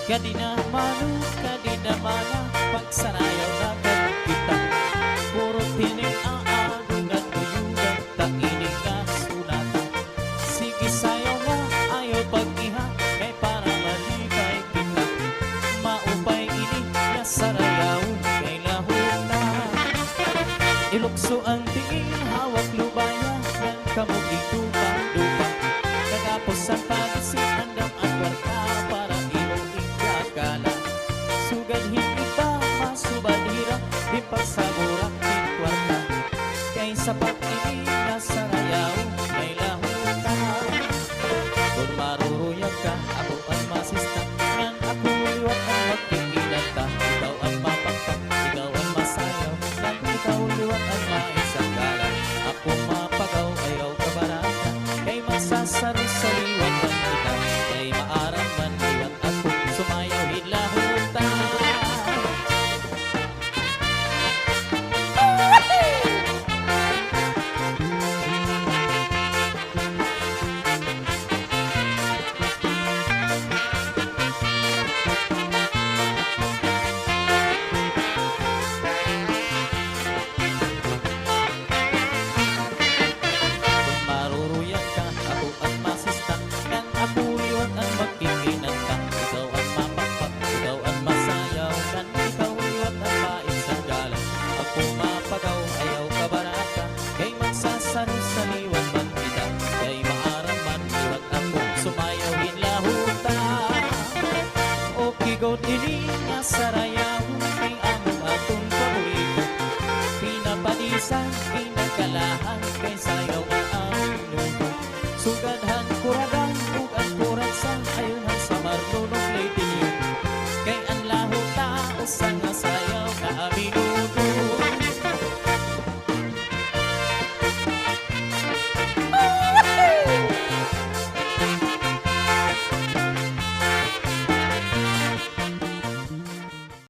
Kadi na mana, pagsanayaw na kita. Puro tining aadugan, tuyugan, tainig nga sunata. Sige sayaw na, ayaw pag-iha, kay para malikay kita. Maupay ini, nasarayaw, kay lahuta. Ilukso ang tingin, hawak lubaya, yan kamog itupa-dupa. Kagapos ang pagising, handang ang warta, para imong ikagala. Sugad hindi pa masubalira, di pagsagurak di kwarta. Kay sapat ini, nasarayaw, kay lahuta. Kung maruruyag ka, ako ang masista, yan ako liwat ang magkikinanta. Ikaw ang mapakpak, ikaw ang masayaw, yan ikaw liwat ang maisagala. Ako mapagaw, ayaw kabarata, kay masasari-sariwan man kita. Kay maarang man liwat ako, sumayaw hilahuta. Maruruyag ka, ako ang masista, nang ako liwat ang magkikinanta. Ikaw ang mapakpak, ikaw ang masayaw, kan ikaw liwat ang maisagalan. Ako mapagaw, ayaw kabarata, kay magsasari-sariwan man kita. Kay maarang man liwat ako, sumayaw hinlahuta. O kigaw ini nga sarayaw, kay among atong paborito. Pinapadisan, pinagkalahan, kay sayaw ang luto. Sugadhan kuradan, ug ang kuratsan, ayuhan sa marlo